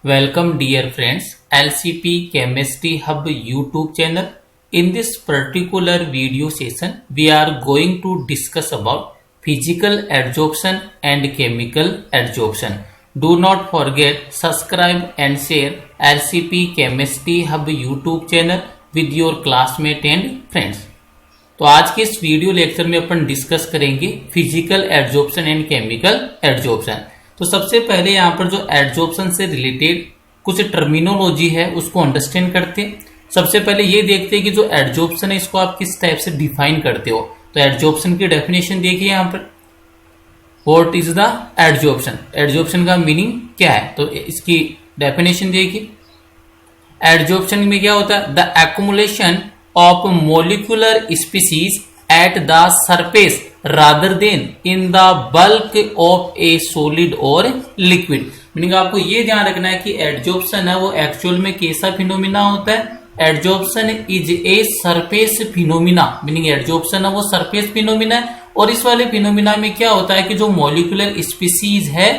Welcome dear friends, LCP Chemistry Hub YouTube channel. In this particular video session, we are going to discuss about physical adsorption and chemical adsorption. Do not forget subscribe and share LCP Chemistry Hub YouTube channel with your classmate and friends. तो आज के इस video lecture में अपन discuss करेंगे physical adsorption and chemical adsorption. तो सबसे पहले यहाँ पर जो एडजॉर्प्शन से रिलेटेड कुछ टर्मिनोलॉजी है उसको अंडरस्टैंड करते हैं। सबसे पहले ये देखते हैं कि जो एडजॉर्प्शन है इसको आप किस टाइप से डिफाइन करते हो। तो एडजॉर्प्शन की डेफिनेशन देखिए यहाँ पर, what is the adsorption, adsorption का मीनिंग क्या है। तो इसकी डेफिनेशन देखिए, एडजॉर्प्शन में क्या होता है, the accumulation of molecular species at the surface rather than in the bulk of a solid or liquid। Meaning आपको ये ध्यान रखना है कि एडजॉर्प्शन है वो एक्चुअल में कैसा फिनोमिना होता है। Adsorption is a surface phenomena, meaning adsorption है वो सरफेस फिनोमिना है। और इस वाले फिनोमिना में क्या होता है कि जो मॉलिक्यूलर स्पीसीज है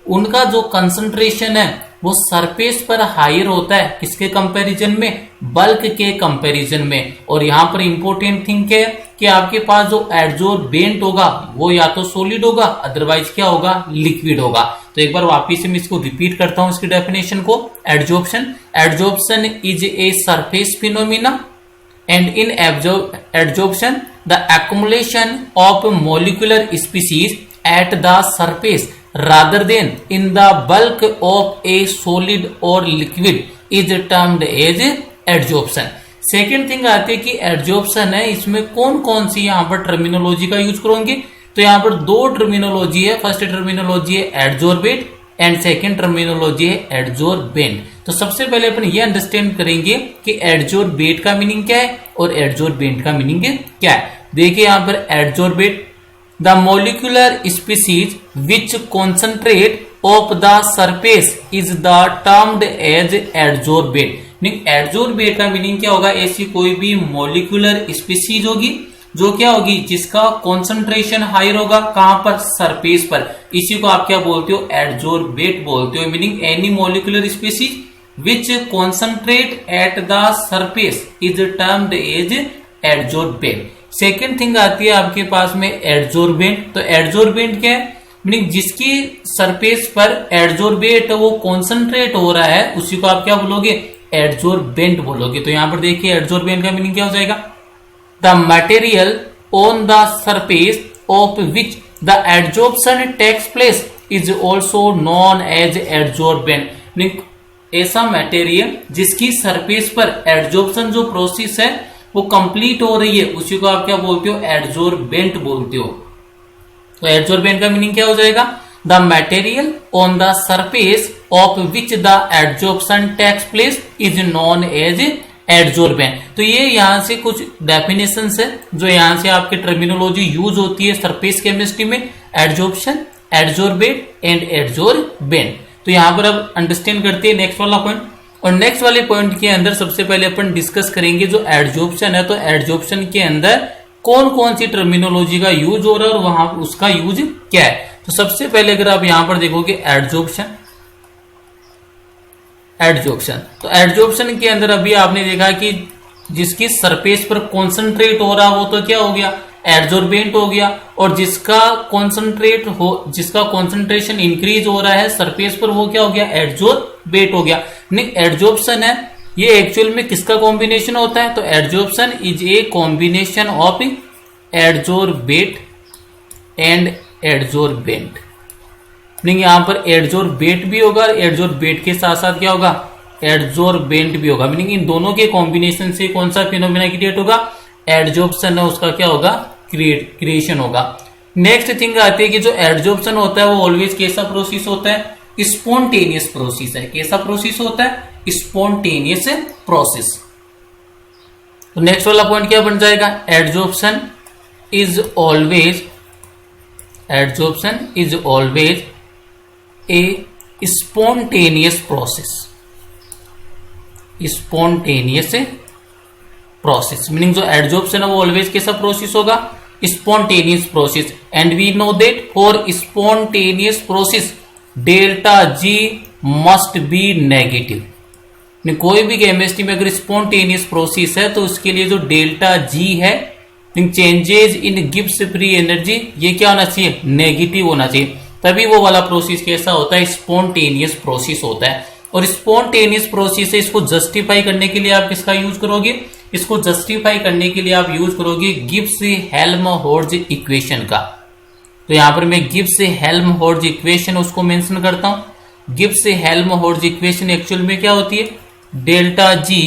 उनका जो कंसंट्रेशन है वो सरफेस पर हायर होता है, किसके कंपैरिजन में, बल्क के कंपैरिजन में। और यहां पर इंपॉर्टेंट थिंग क्या है कि आपके पास जो एडजॉर्बेंट होगा वो या तो सॉलिड होगा अदरवाइज क्या होगा, लिक्विड होगा। तो एक बार वापिस से मैं इसको रिपीट करता हूं इसकी डेफिनेशन को। Adsorption is a surface phenomena and in adsorption the accumulation of molecular species eight the surface rather than in the bulk of a solid or liquid is termed as adsorption। Second thing आती है कि adsorption है इसमें कौन कौन सी यहाँ पर terminology का यूज करोगे। तो यहाँ पर दो टर्मिनोलॉजी है, फर्स्ट टर्मिनोलॉजी है एडजॉर्बेट एंड सेकेंड टर्मिनोलॉजी है एडजॉर्बेंट। तो सबसे पहले अपन ये अंडरस्टैंड करेंगे कि एडजॉर्बेट का मीनिंग क्या है और एडजॉर्बेंट का मीनिंग क्या है। देखिए यहाँ पर adsorbate, the molecular species which concentrate of the surface is the termed as adsorbate। Adsorbate का मीनिंग क्या होगा, ऐसी कोई भी मॉलिक्यूलर स्पीसीज होगी जो क्या होगी, जिसका कॉन्सेंट्रेशन हायर होगा, कहां पर, सरफेस पर। इसी को आप क्या बोलते हो, एडजॉर्बेट बोलते हो। Meaning any molecular species which concentrate at the surface is termed as adsorbate. Second thing आती है आपके पास में एडजॉर्बेंट। तो एडजॉर्बेंट क्या है, मीनिंग जिसकी सरफेस पर एडजॉर्बेट वो कॉन्सेंट्रेट हो रहा है उसी को आप क्या बोलोगे, एडजॉर्बेंट बोलोगे। तो यहां पर देखिए एडजॉर्बेंट का मीनिंग क्या हो जाएगा, the material on the surface of which the adsorption takes place is also known as adsorbent. Meaning ऐसा मटेरियल जिसकी सरफेस पर एडजॉर्प्शन जो प्रोसेस है वो कंप्लीट हो रही है उसी को आप क्या बोलते हो, एडजॉर्बेंट बोलते हो। तो एडजॉर्बेंट का मीनिंग क्या हो जाएगा, the material on the surface of which the adsorption takes place is known as adsorbent. तो ये यहां से कुछ डेफिनेशन है जो यहां से आपके टर्मिनोलॉजी यूज होती है सरफेस केमिस्ट्री में, एडजॉर्प्शन, एडजॉर्बेट एंड एडजॉर्बेंट। तो यहां पर अब अंडरस्टैंड करते हैं नेक्स्ट वाला पॉइंट। और नेक्स्ट वाले पॉइंट के अंदर सबसे पहले अपन डिस्कस करेंगे जो एडजॉर्प्शन है। तो एडजॉर्प्शन के अंदर कौन कौन सी टर्मिनोलॉजी का यूज हो रहा है और वहां उसका यूज क्या है। तो सबसे पहले अगर आप यहां पर देखोगे एडजॉर्प्शन, तो एडजॉर्प्शन के अंदर अभी आपने देखा कि जिसकी सरफेस पर कॉन्सेंट्रेट हो रहा वो तो क्या हो गया, एडजॉर्बेंट हो गया। और जिसका कॉन्सेंट्रेशन इंक्रीज हो रहा है सरफेस पर वो क्या हो गया, एडजॉर्बेट हो गया। नहीं, एडजॉर्प्शन है ये एक्चुअल में किसका कॉम्बिनेशन होता है, तो adsorption is a combination of adsorbate and adsorbent. नहीं, यहां पर एडजॉर्बेट भी होगा, एडजॉर्बेट के साथ साथ क्या होगा, एडजॉर्बेंट भी होगा। मीनिंग इन दोनों के कॉम्बिनेशन से कौन सा फिनोमिना क्रिएट होगा, एडजॉर्प्शन है उसका क्या होगा, क्रिएशन होगा। नेक्स्ट थिंग आती है कि जो एडजॉर्प्शन होता है वो ऑलवेज कैसा प्रोसेस होता है, स्पॉन्टेनियस प्रोसेस है। कैसा प्रोसेस होता है, स्पॉन्टेनियस प्रोसेस। तो नेक्स्ट वाला पॉइंट क्या बन जाएगा, adsorption is always a spontaneous process. Meaning जो एडजॉर्प्शन है वो ऑलवेज कैसा प्रोसेस होगा, spontaneous process. And we know that for spontaneous process delta G must be negative. कोई भी केमिस्ट्री में अगर स्पॉन्टेनियस प्रोसेस है तो उसके लिए जो डेल्टा जी है changes in Gibbs free energy ये क्या होना चाहिए, नेगेटिव होना चाहिए, तभी वो वाला प्रोसेस कैसा होता है, स्पॉन्टेनियस प्रोसेस होता है। और स्पॉन्टेनियस प्रोसेस है, इसको जस्टिफाई करने के लिए आप किसका यूज करोगे, इसको जस्टिफाई करने के लिए आप यूज करोगे गिब्स हेल्महोल्ट्ज इक्वेशन का। तो यहां पर मैं गिब्स हेल्महोल्ट्ज इक्वेशन उसको मेंशन करता हूं। गिब्स हेल्महोल्ट्ज इक्वेशन एक्चुअल में क्या होती है, delta G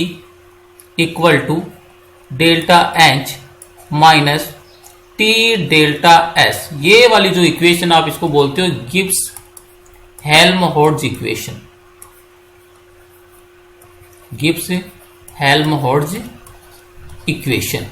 equal to delta H minus T delta S, ये वाली जो इक्वेशन आप इसको बोलते हो Gibbs Helmholtz equation. Gibbs Helmholtz equation,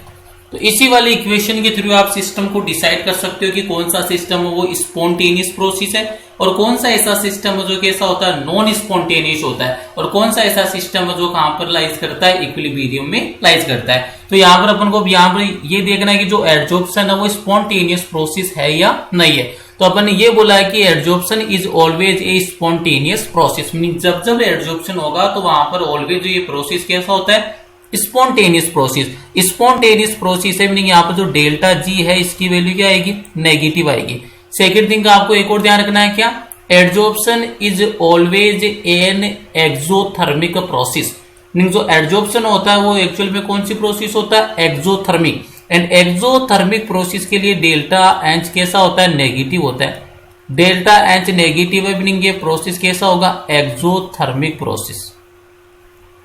तो इसी वाली इक्वेशन के थ्रू आप सिस्टम को डिसाइड कर सकते हो कि कौन सा सिस्टम है वो स्पॉन्टेनियस प्रोसेस है और कौन सा ऐसा सिस्टम है जो कैसा होता है, नॉन स्पॉन्टेनियस होता है, और कौन सा ऐसा सिस्टम है जो कहां पर लाइज करता है, इक्विलिब्रियम में लाइज करता है। तो यहां पर अपन को यहां पर ये देखना है कि जो एडजॉर्प्शन है वो स्पॉन्टेनियस प्रोसेस है या नहीं है। तो अपन ने ये बोला है कि adsorption is always a spontaneous process, mean जब जब एडजॉर्प्शन होगा तो वहां पर ऑलवेज ये प्रोसेस कैसा होता है, स्पॉन्टेनियस प्रोसेस। स्पॉन्टेनियस प्रोसेस है मीनिंग यहाँ पर जो डेल्टा जी है इसकी वैल्यू क्या आएगी, नेगेटिव आएगी। सेकंड थिंग का आपको एक और ध्यान रखना है, क्या, adsorption is always an exothermic process, meaning जो एडजॉर्प्शन होता है वो एक्चुअल में कौन सी प्रोसेस होता है, एक्सोथर्मिक। एंड एक्सोथर्मिक प्रोसेस के लिए डेल्टा एच कैसा होता है, नेगेटिव होता है। डेल्टा एच नेगेटिव है मीनिंग ये प्रोसेस कैसा होगा, exothermic process,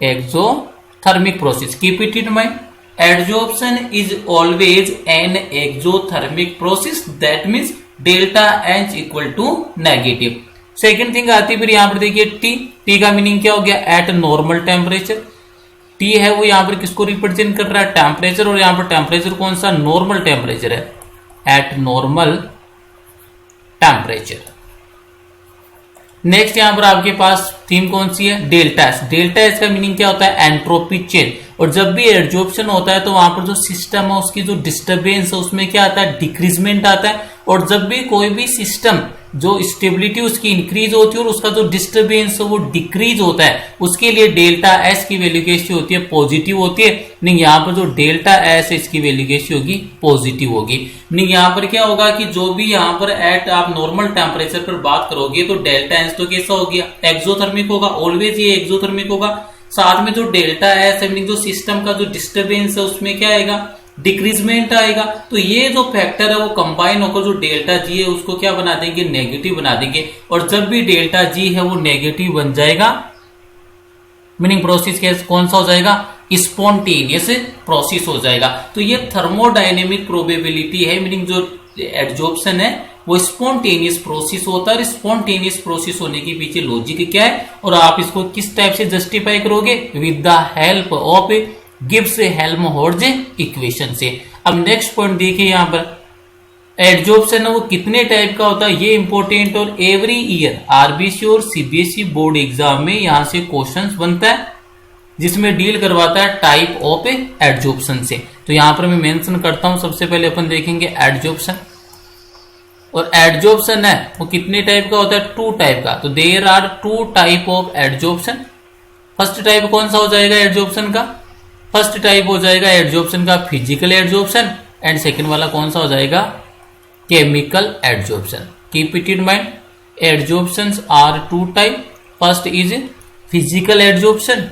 exothermic process. Keep it in mind, adsorption is always an exothermic process, that means delta H equal to negative. Second thing आती है फिर यहां पर देखिए टी का मीनिंग क्या हो गया, एट नॉर्मल टेम्परेचर। टी है वो यहां पर किसको रिप्रेजेंट कर रहा है, टेम्परेचर, और यहां पर टेम्परेचर कौन सा, नॉर्मल टेम्परेचर है, एट नॉर्मल टेम्परेचर। नेक्स्ट यहां पर आपके पास थीम कौन सी है, डेल्टा एस। डेल्टा एस का मीनिंग क्या होता है, एंट्रोपी चेंज। और जब भी एडजॉर्प्शन होता है तो वहां पर जो सिस्टम है उसकी जो डिस्टर्बेंस है उसमें क्या आता है, डिक्रीजमेंट आता है। और जब भी कोई भी सिस्टम जो स्टेबिलिटी उसकी इंक्रीज होती है और उसका जो डिस्टर्बेंस है वो डिक्रीज होता है, उसके लिए डेल्टा एस की वैल्यू कैसी होती है, पॉजिटिव होती है। मीनिंग यहाँ पर जो डेल्टा एस है इसकी वैल्यू कैसी होगी, पॉजिटिव होगी। मीनिंग यहाँ पर क्या होगा कि जो भी यहाँ पर एट आप नॉर्मल टेम्परेचर पर बात करोगे तो डेल्टा एस तो कैसा हो गया, एक्सोथर्मिक होगा, ऑलवेज ये एक्सोथर्मिक होगा। साथ में जो डेल्टा एस है मीनिंग जो सिस्टम का जो डिस्टर्बेंस है उसमें क्या आएगा, डिक्रीजमेंट आएगा। तो ये जो फैक्टर है वो कंबाइन होकर जो डेल्टा जी है उसको क्या बना देंगे, नेगेटिव बना देंगे। और जब भी डेल्टा जी है वो नेगेटिव बन जाएगा मीनिंग प्रोसेस कौन सा हो जाएगा, स्पॉन्टेनियस प्रोसेस हो जाएगा। तो ये थर्मोडायनेमिक प्रोबेबिलिटी है, मीनिंग जो एडजॉर्प्शन है वो स्पॉन्टेनियस प्रोसेस होता है। और स्पॉन्टेनियस प्रोसेस होने के पीछे लॉजिक क्या है और आप इसको किस टाइप से जस्टिफाई करोगे, with the help of Gibbs Helmholtz equation से। अब नेक्स्ट पॉइंट देखिए, यहां पर एडजॉर्प्शन है वो कितने टाइप का होता है ये इंपॉर्टेंट। और एवरी ईयर आरबीसी और सीबीएसई बोर्ड एग्जाम में यहां से क्वेश्चंस बनता है जिसमें डील करवाता है टाइप ऑफ एडजॉर्प्शन से। तो यहां पर मैं मेंशन करता हूं, सबसे पहले अपन देखेंगे एडजॉर्प्शन। और एडजॉर्प्शन है वो कितने टाइप का होता है, टू टाइप का। तो there are two type of adsorption. First type कौन सा हो जाएगा एडजॉर्प्शन का, फर्स्ट टाइप हो जाएगा एडजॉर्प्शन का फिजिकल एडजॉर्प्शन। एंड सेकंड वाला कौन सा हो जाएगा, chemical adsorption. Keep it in mind, adsorptions are two type, first is physical adsorption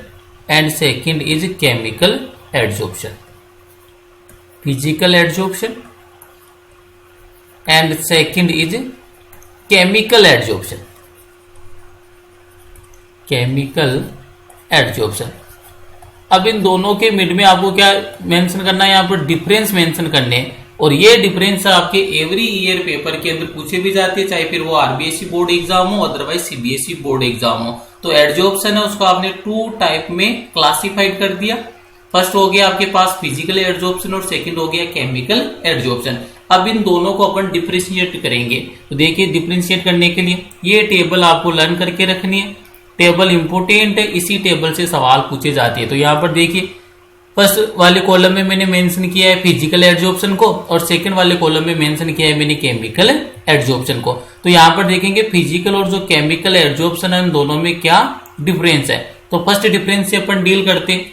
and second is chemical adsorption. Physical adsorption and second is chemical adsorption, chemical adsorption. अब इन दोनों के mid में आपको क्या मेंशन करना है, यहाँ पर डिफरेंस मेंशन करने हैं। और ये डिफरेंस आपके एवरी ईयर पेपर के अंदर पूछे भी जाते हैं, चाहे फिर वो आरबीएसई बोर्ड एग्जाम हो अदरवाइज सीबीएसई बोर्ड एग्जाम हो। तो एडजॉर्प्शन है उसको आपने टू टाइप में क्लासिफाइड कर दिया। फर्स्ट हो गया आपके पास फिजिकल एडजॉर्प्शन और सेकंड हो गया केमिकल एडजॉर्प्शन। अब इन दोनों को अपन डिफरेंशिएट करेंगे। तो देखिए डिफरेंशिएट करने के लिए ये टेबल आपको लर्न करके रखनी है। टेबल इंपोर्टेंट है, इसी टेबल से सवाल पूछे जाते हैं। तो यहाँ पर देखिए फर्स्ट वाले कॉलम में मैंने मेंशन किया है फिजिकल एड्जॉर्प्शन को और सेकंड वाले कॉलम में मेंशन किया है मैंने केमिकल एड्जॉर्प्शन को। तो यहाँ पर देखेंगे फिजिकल और जो केमिकल एड्जॉर्प्शन है उन दोनों में क्या डिफरेंस है। तो फर्स्ट डिफरेंस से अपन डील करते हैं।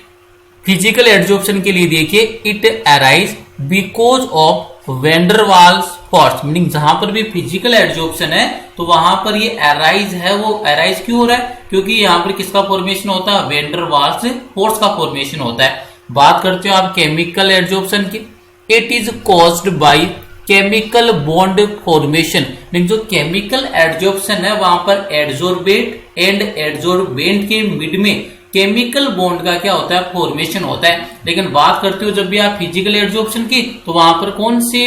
फिजिकल एड्जॉर्प्शन के लिए देखिए it arise because of van der Waals force, meaning जहां पर भी फिजिकल एड्जॉर्प्शन है तो वहां पर ये अराइज है, वो अराइज क्यों हो रहा है, क्योंकि यहाँ पर किसका फॉर्मेशन होता है, वैन डर वाल्स फोर्स का फॉर्मेशन होता है। बात करते हो आप केमिकल एड्जॉर्प्शन की, it is caused by chemical bond formation, जो केमिकल एड्जॉर्प्शन है वहां पर एड्जॉर्बेट एंड एड्जॉर्बेंट के मिड में केमिकल बॉन्ड का क्या होता है, फॉर्मेशन होता है। लेकिन बात करते हो जब भी आप फिजिकल एड्जॉर्प्शन की तो वहां पर कौन से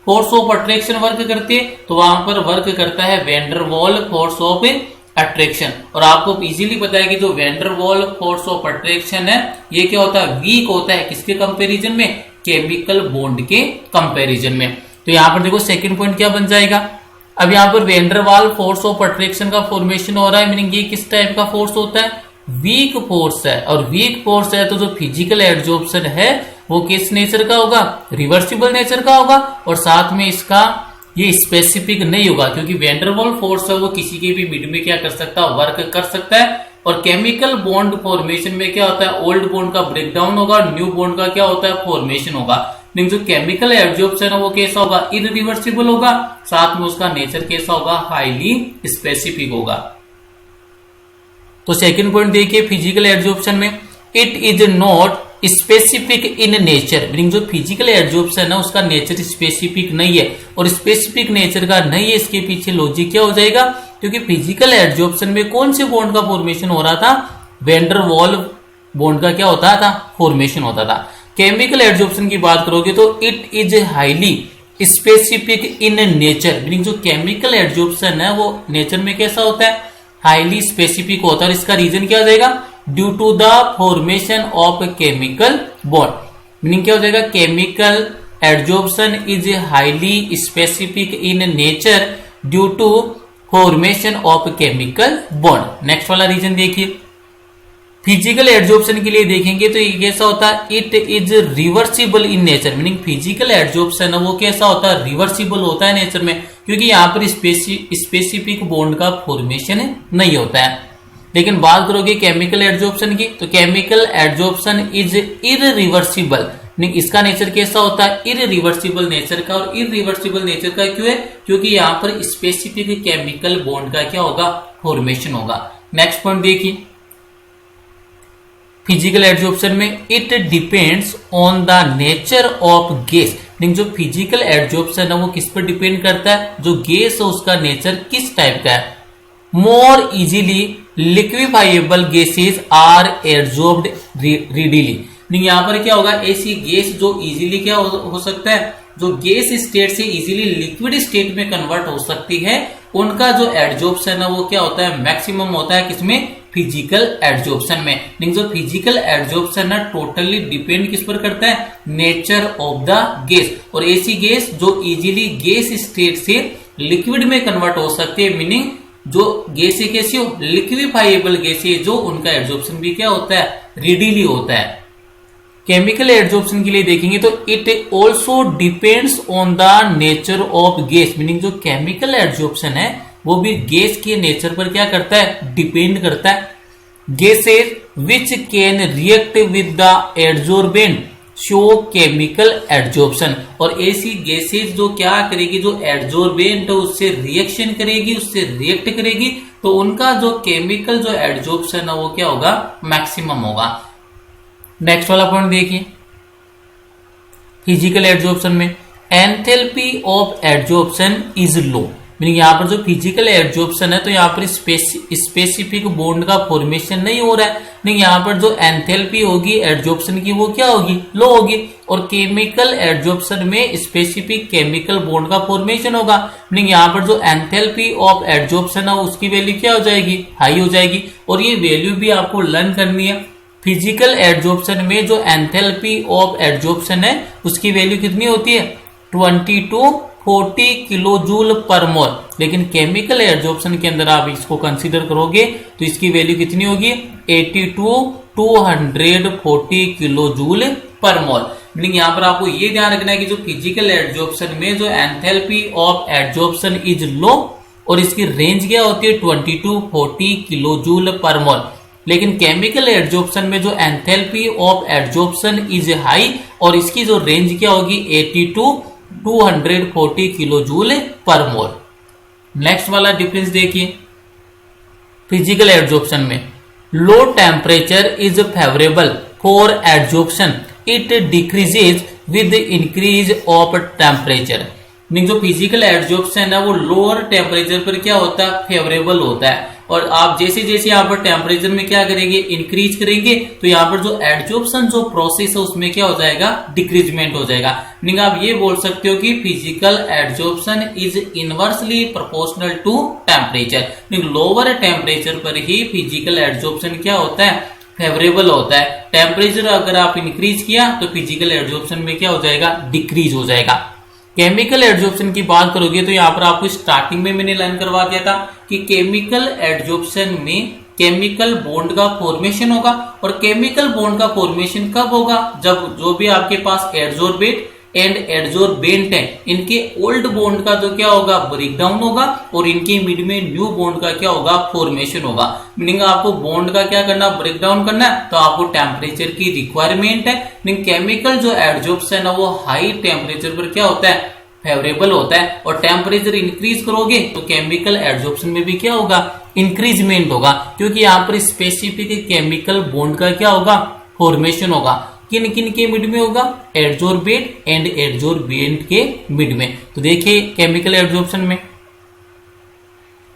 फोर्स ऑफ अट्रैक्शन वर्क करती है, तो वहां पर वर्क करता है van der Waal force of attraction. और आपको इजीली पता है कि जो van der Waal force of attraction है ये क्या होता है, वीक होता है किसके कंपैरिजन में, केमिकल बॉन्ड के कंपैरिजन में। तो यहाँ पर देखो सेकंड पॉइंट क्या बन जाएगा, अब यहाँ पर van der Waal force of attraction का फॉर्मेशन हो रहा है, मीनिंग ये किस टाइप का फोर्स होता है, वीक फोर्स है। और वीक फोर्स है तो जो फिजिकल एड्जॉर्प्शन है वो किस नेचर का होगा, रिवर्सिबल नेचर का होगा। और साथ में इसका ये स्पेसिफिक नहीं होगा क्योंकि वैन डर वाल फोर्स है वो किसी के भी मिड में क्या कर सकता है, वर्क कर सकता है। और केमिकल बॉन्ड फॉर्मेशन में क्या होता है, ओल्ड बॉन्ड का ब्रेकडाउन होगा, न्यू बॉन्ड का क्या होता है, फॉर्मेशन होगा। लेकिन जो केमिकल एड्जॉर्प्शन है वो कैसा होगा, इरिवर्सिबल होगा, साथ में उसका नेचर कैसा होगा, हाईली स्पेसिफिक होगा। तो सेकंड पॉइंट देखिए फिजिकल एड्जॉर्प्शन में, it is not specific in nature, meaning जो फिजिकल एड्जॉर्प्शन है उसका नेचर स्पेसिफिक नहीं है। और स्पेसिफिक नेचर का नहीं है इसके पीछे लॉजिक क्या हो जाएगा, क्योंकि फिजिकल एड्जॉर्प्शन में कौन से बॉन्ड का फॉर्मेशन हो रहा था, वैन डर वाल बॉन्ड का क्या होता था, फॉर्मेशन होता था। केमिकल एड्जॉर्प्शन की बात करोगे तो it is highly specific in nature, meaning जो केमिकल एड्जॉर्प्शन है वो नेचर में कैसा होता है, हाईली स्पेसिफिक होता है। इसका रीजन क्या हो जाएगा, due to the formation of chemical bond, meaning क्या हो जाएगा, chemical adsorption is highly specific in nature due to formation of chemical bond. Next वाला रीजन देखिए, फिजिकल एड्जॉर्प्शन के लिए देखेंगे तो ये कैसा होता है, it is reversible in nature, meaning physical adsorption है वो कैसा होता है, रिवर्सिबल होता है नेचर में, क्योंकि यहाँ पर स्पेसिफिक बॉन्ड का फॉर्मेशन नहीं होता है। लेकिन बात करोगे केमिकल एड्जॉर्प्शन की तो केमिकल एड्जॉर्प्शन इज इरिवर्सिबल, इसका नेचर कैसा होता है, इरिवर्सिबल नेचर का। और इरिवर्सिबल नेचर का क्यों है, क्योंकि यहाँ पर स्पेसिफिक केमिकल बॉन्ड का क्या होगा, फॉर्मेशन होगा। नेक्स्ट पॉइंट देखिए फिजिकल एड्जॉर्प्शन में, it depends on the nature of gas, जो फिजिकल एड्जॉर्प्शन है वो किस पर डिपेंड करता है, जो गैस है उसका नेचर किस टाइप का है। More easily liquefiable gases are adsorbed readily, यहाँ पर क्या होगा, ऐसी गैस जो इजीली क्या हो सकता है, जो गैस स्टेट से इजीली लिक्विड स्टेट में कन्वर्ट हो सकती है, उनका जो एड्जॉर्प्शन है वो क्या होता है, मैक्सिमम होता है किसमें, फिजिकल एड्जॉर्प्शन में। जो फिजिकल एड्जॉर्प्शन है टोटली डिपेंड किस पर करता है, नेचर ऑफ द गैस। और ऐसी गैस जो इजीली गैस स्टेट से लिक्विड में कन्वर्ट हो सकती है, मीनिंग जो गैस कैसी हो, लिक्विफाइबल गैस है, जो उनका एड्जॉर्प्शन भी क्या होता है, रेडिली होता है। केमिकल एड्जॉर्प्शन के लिए देखेंगे तो it also depends on the nature of gas, meaning जो केमिकल एड्जॉर्प्शन है वो भी गैस के नेचर पर क्या करता है, डिपेंड करता है। Gases which can react with the adsorbent show chemical adsorption, और ऐसी गैसेज जो क्या करेगी, जो एड्जॉर्बेंट है उससे रिएक्शन करेगी, उससे रिएक्ट करेगी, तो उनका जो केमिकल जो एड्जॉर्प्शन है वो क्या होगा, मैक्सिमम होगा। नेक्स्ट वाला पॉइंट देखिए फिजिकल एड्जॉर्प्शन में, enthalpy of adsorption is low, meaning यहाँ पर जो फिजिकल एड्जॉर्प्शन है तो यहाँ पर स्पेसिफिक बॉन्ड का फॉर्मेशन नहीं हो रहा है, नहीं यहाँ पर जो एंथैल्पी होगी एड्जॉर्प्शन की वो क्या होगी, लो होगी। और केमिकल एड्जॉर्प्शन में स्पेसिफिक केमिकल बॉन्ड का फॉर्मेशन होगा, मीनिंग यहाँ पर जो एंथैल्पी ऑफ एड्जॉर्प्शन है उसकी वैल्यू क्या हो जाएगी, हाई हो जाएगी। और ये वैल्यू भी आपको लर्न करनी है। फिजिकल एड्जॉर्प्शन में जो एंथैल्पी ऑफ एड्जॉर्प्शन है उसकी वैल्यू कितनी होती है, 20 to 40 किलो जूल पर मोल, लेकिन केमिकल एड्जॉर्प्शन के अंदर आप इसको कंसीडर करोगे तो इसकी वैल्यू कितनी होगी 240 किलो जूल पर मोल। मीनिंग यहाँ पर आपको ये ध्यान रखना है कि जो फिजिकल एड्जॉर्प्शन में जो enthalpy of adsorption is low और इसकी रेंज क्या होती है 2240 किलो जूल पर मोल, लेकिन केमिकल एड्जॉर्प्शन में जो enthalpy of adsorption is high और इसकी जो रेंज क्या होगी 240 किलो जूल पर मोल। नेक्स्ट वाला डिफरेंस देखिए, फिजिकल एड्जॉर्प्शन में low temperature is favourable for adsorption, it decreases with increase of temperature. जो फिजिकल एड्जॉर्प्शन है वो लोअर टेम्परेचर पर क्या होता है फेवरेबल होता है, और आप जैसे जैसे यहाँ पर टेम्परेचर में क्या करेंगे इंक्रीज करेंगे तो यहाँ पर जो एड्जॉर्प्शन जो प्रोसेस है उसमें क्या हो जाएगा डिक्रीजमेंट हो जाएगा। मीनिंग आप ये बोल सकते हो कि physical adsorption is inversely proportional to temperature. Lower temperature पर ही फिजिकल एड्जॉर्प्शन क्या होता है फेवरेबल होता है। टेम्परेचर अगर आप इंक्रीज किया तो फिजिकल एड्जॉर्प्शन में क्या हो जाएगा डिक्रीज हो जाएगा। केमिकल एड्जॉर्प्शन की बात करोगे तो यहाँ पर आपको स्टार्टिंग में मैंने लर्न करवा दिया था कि केमिकल एड्जॉर्प्शन में केमिकल बॉन्ड का फॉर्मेशन होगा, और केमिकल बॉन्ड का फॉर्मेशन कब होगा जब जो भी आपके पास एड्जॉर्बेट एंड एड्जॉर्बेंट है इनके ओल्ड बॉन्ड का जो क्या होगा ब्रेक डाउन होगा और इनके मिड में न्यू बॉन्ड का क्या होगा फॉर्मेशन होगा। मीनिंग आपको बॉन्ड का क्या करना ब्रेक डाउन करना है तो आपको टेम्परेचर की रिक्वायरमेंट है। मीनिंग केमिकल जो एड्जॉर्प्शन है वो हाई टेम्परेचर पर क्या होता है फेवरेबल होता है, और टेम्परेचर इंक्रीज करोगे तो केमिकल एड्जॉर्प्शन में भी क्या होगा इंक्रीजमेंट होगा, क्योंकि यहाँ पर स्पेसिफिक केमिकल बॉन्ड का क्या होगा फॉर्मेशन होगा। किन किन के मिड में होगा एड्जॉर्बेट एंड एड्जॉर्बेंट के मिड में। तो देखिए केमिकल एड्जॉर्प्शन में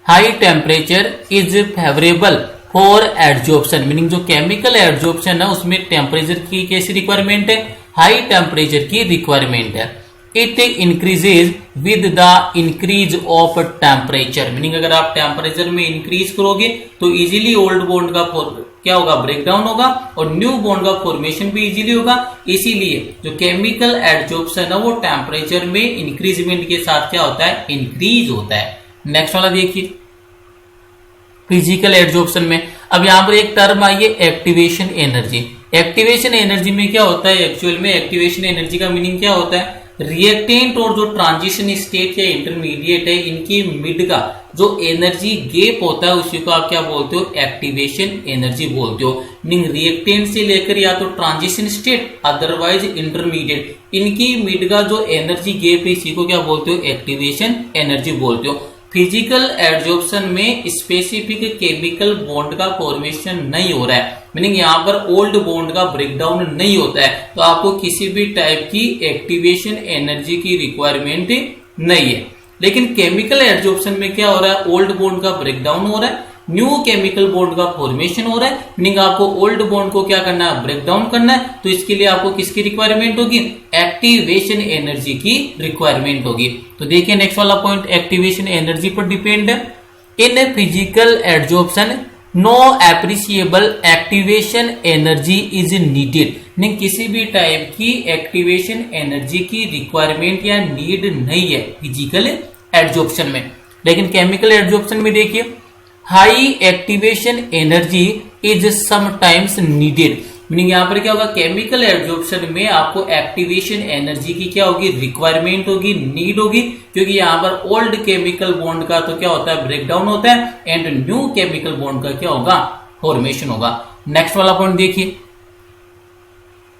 high temperature is favourable for adsorption, meaning जो केमिकल एड्जॉर्प्शन है उसमें टेम्परेचर की कैसी रिक्वायरमेंट है हाई टेम्परेचर की रिक्वायरमेंट है। It increases with the increase of temperature, meaning अगर आप टेम्परेचर में इंक्रीज करोगे तो इजीली ओल्ड बॉन्ड का क्या होगा ब्रेक डाउन होगा और न्यू बॉन्ड का फॉर्मेशन भी इजीली होगा। इसीलिए जो केमिकल एड्जॉर्प्शन है वो टेम्परेचर में इंक्रीजमेंट के साथ क्या होता है इंक्रीज होता है। नेक्स्ट वाला देखिए फिजिकल एड्जॉर्प्शन में, अब यहाँ पर एक टर्म आई है एक्टिवेशन एनर्जी। एक्टिवेशन एनर्जी में क्या होता है एक्चुअल में एक्टिवेशन एनर्जी का मीनिंग क्या होता है रिएक्टेंट और जो ट्रांजिशन स्टेट या इंटरमीडिएट है इनकी मिड का जो एनर्जी गैप होता है उसी को आप क्या बोलते हो एक्टिवेशन एनर्जी बोलते हो। मीनिंग रिएक्टेंट से लेकर या तो ट्रांजिशन स्टेट अदरवाइज इंटरमीडिएट इनकी मिड का जो एनर्जी गैप है इसी को क्या बोलते हो एक्टिवेशन एनर्जी बोलते हो। फिजिकल एड्जॉर्प्शन में स्पेसिफिक केमिकल बॉन्ड का फॉर्मेशन नहीं हो रहा है, मीनिंग यहाँ पर ओल्ड बॉन्ड का ब्रेकडाउन नहीं होता है, तो आपको किसी भी टाइप की एक्टिवेशन एनर्जी की रिक्वायरमेंट नहीं है। लेकिन केमिकल एड्जॉर्प्शन में क्या हो रहा है ओल्ड बॉन्ड का ब्रेकडाउन हो रहा है, न्यू केमिकल बॉन्ड का फॉर्मेशन हो रहा है, मीनिंग आपको ओल्ड बॉन्ड को क्या करना है ब्रेक डाउन करना है, तो इसके लिए आपको किसकी रिक्वायरमेंट होगी एक्टिवेशन एनर्जी की रिक्वायरमेंट होगी। तो देखिए नेक्स्ट वाला पॉइंट एक्टिवेशन एनर्जी पर डिपेंड है। In physical adsorption no appreciable activation energy is needed, meaning किसी भी टाइप की एक्टिवेशन एनर्जी की रिक्वायरमेंट या नीड नहीं है फिजिकल एड्जॉर्प्शन में। लेकिन केमिकल एड्जॉर्प्शन में देखिए high activation energy is sometimes needed, meaning यहाँ पर क्या होगा केमिकल एड्जॉर्प्शन में आपको एक्टिवेशन एनर्जी की क्या होगी रिक्वायरमेंट होगी नीड होगी, क्योंकि यहाँ पर ओल्ड केमिकल बॉन्ड का तो क्या होता है ब्रेकडाउन होता है एंड न्यू केमिकल बॉन्ड का क्या होगा फॉर्मेशन होगा। नेक्स्ट वाला पॉइंट देखिए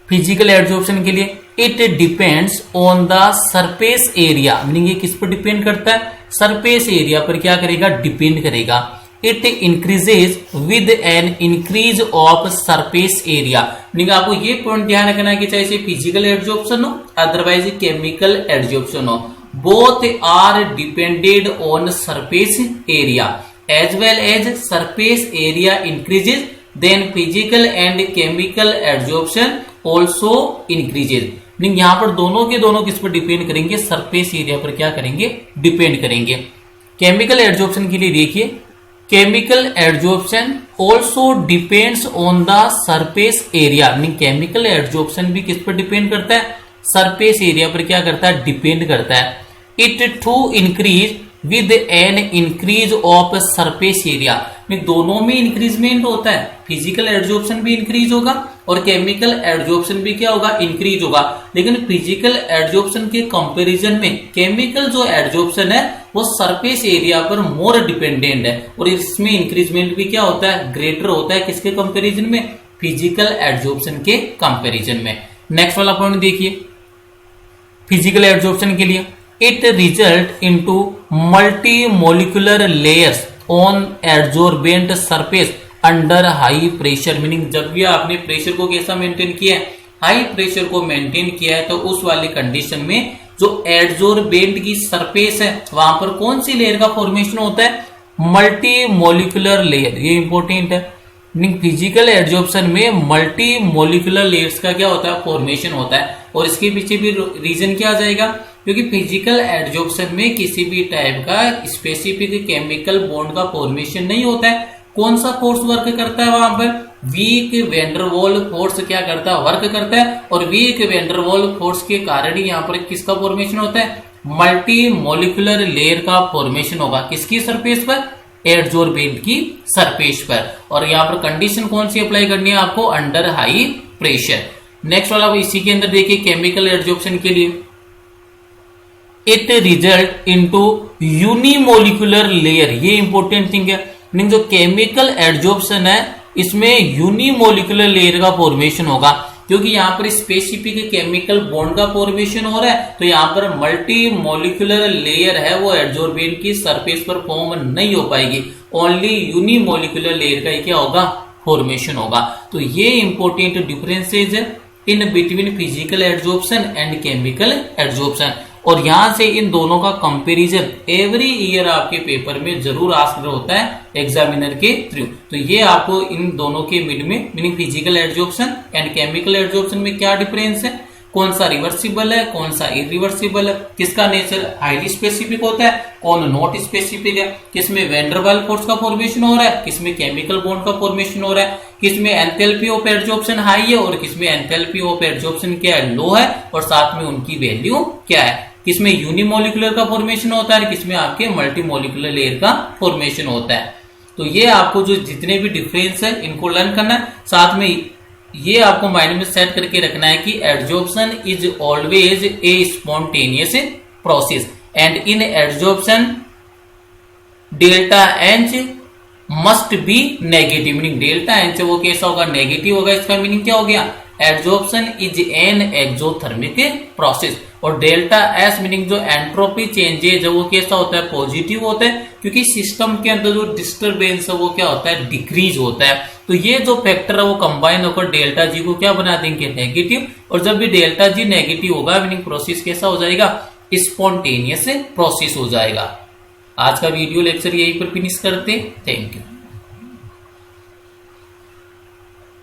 फिजिकल एड्जॉर्प्शन के लिए it depends on the surface area, meaning ये किस पर डिपेंड करता है सरफेस एरिया पर क्या करेगा डिपेंड करेगा। It increases with an increase of surface area, meaning आपको ये पॉइंट ध्यान रखना है कि चाहे से फिजिकल एड्जॉर्प्शन हो अदरवाइज केमिकल एड्जॉर्प्शन हो both are depended on surface area as well as surface area increases then physical and chemical adsorption also increases, meaning यहाँ पर दोनों के दोनों किस पर डिपेंड करेंगे सरफेस एरिया पर क्या करेंगे डिपेंड करेंगे। केमिकल एड्जॉर्प्शन के लिए देखिए chemical adsorption also depends on the surface area, meaning chemical adsorption भी किस पर डिपेंड करता है सरफेस एरिया पर क्या करता है डिपेंड करता है। It too increase with an increase of surface area. दोनों में इंक्रीजमेंट होता है, फिजिकल एड्जॉर्प्शन भी इंक्रीज होगा और केमिकल एड्जॉर्प्शन भी क्या होगा, इंक्रीज होगा। लेकिन फिजिकल एड्जॉर्प्शन के कंपैरिजन में केमिकल जो एड्जॉर्प्शन है वो सरफेस एरिया पर मोर डिपेंडेंट है और इसमें इंक्रीजमेंट भी क्या होता है, ग्रेटर होता है। किसके कंपैरिजन में, फिजिकल एड्जॉर्प्शन के कंपैरिजन में। नेक्स्ट वाला पॉइंट देखिए, फिजिकल एड्जॉर्प्शन के लिए it result into multi molecular layers on adsorbent surface under high pressure. Meaning जब भी आपने प्रेशर को कैसा मेंटेन किया है, हाई प्रेशर को मेंटेन किया है, तो उस वाली कंडीशन में जो एड्जॉर्बेंट की सरफेस है वहां पर कौन सी लेयर का फॉर्मेशन होता है, मल्टी मोलिकुलर लेयर। ये इंपॉर्टेंट है। फिजिकल एड्जॉर्प्शन में मल्टी मोलिकुलर लेयर्स का क्या होता है, फॉर्मेशन होता है। और इसके पीछे भी रीजन क्या आ जाएगा, क्योंकि फिजिकल एड्जॉर्प्शन में किसी भी टाइप का स्पेसिफिक केमिकल बॉन्ड का फॉर्मेशन नहीं होता है। कौन सा फोर्स वर्क करता है वहां पर, वीक वेंडरवॉल फोर्स क्या करता है, वर्क करता है। और वीक वेंडरवॉल फोर्स के कारण ही यहाँ पर किसका फॉर्मेशन होता है, मल्टी मोलिकुलर लेयर का फॉर्मेशन होगा। किसकी सरफेस पर, एड्जॉर्बेंट की सरफेस पर। और यहाँ पर कंडीशन कौन सी अप्लाई करनी है आपको, अंडर हाई प्रेशर। नेक्स्ट वाला इसी के अंदर देखिए, केमिकल एड्जॉर्प्शन के लिए it result into unimolecular layer. ये इंपॉर्टेंट थिंग है। जो केमिकल एड्जॉर्प्शन है इसमें यूनिमोलिकुलर लेयर का फॉर्मेशन होगा, क्योंकि यहाँ पर स्पेसिफिक केमिकल बॉन्ड का फॉर्मेशन हो रहा है। तो यहाँ पर मल्टी मोलिकुलर लेयर है वो एड्जॉर्बेंट की सरफेस पर फॉर्म नहीं हो पाएगी, ओनली यूनिमोलिकुलर लेयर का ही क्या होगा, फॉर्मेशन होगा। तो ये इंपॉर्टेंट डिफरेंसेज है in between physical adsorption and chemical adsorption. और यहां से इन दोनों का कंपैरिजन एवरी ईयर आपके पेपर में जरूर आस्क्ड होता है एग्जामिनर के थ्रू। तो ये आपको इन दोनों के मिड में, meaning physical adsorption and chemical adsorption में क्या डिफरेंस है, कौन सा रिवर्सिबल है, कौन सा इरिवर्सिबल है, किसका नेचर हाईली स्पेसिफिक होता है, कौन नॉट स्पेसिफिक है, किसमें वेंडरवाल फोर्स का फॉर्मेशन हो रहा है, किसमें केमिकल बॉन्ड का फॉर्मेशन हो रहा है, किसमें एंथैल्पी ऑफ एड्जॉर्प्शन हाई है और किसमें एंथैल्पी ऑफ एड्जॉर्प्शन क्या है, लो है, और साथ में उनकी वैल्यू क्या है, किसमें यूनिमोलिकुलर का फॉर्मेशन होता है, किसमें आपके मल्टीमोलिकुलर लेयर का फॉर्मेशन होता है। तो ये आपको जो जितने भी डिफरेंस है इनको लर्न करना है। साथ में ये आपको माइंड में सेट करके रखना है कि adsorption is always a spontaneous process and in adsorption delta H must be negative. Meaning delta H वो कैसा होगा, नेगेटिव होगा। इसका मीनिंग क्या हो गया, adsorption is an exothermic process. और डेल्टा एस मीनिंग जो एंट्रोपी चेंजेज है वो कैसा होता है, पॉजिटिव होता है, क्योंकि सिस्टम के अंदर जो डिस्टर्बेंस है वो क्या होता है, डिक्रीज होता है। तो ये जो फैक्टर है वो कंबाइन होकर डेल्टा जी को क्या बना देंगे, नेगेटिव। और जब भी डेल्टा जी नेगेटिव होगा मीनिंग प्रोसेस कैसा हो जाएगा, स्पॉन्टेनियस प्रोसेस हो जाएगा। आज का वीडियो लेक्चर यहीं पर फिनिश करते, थैंक यू।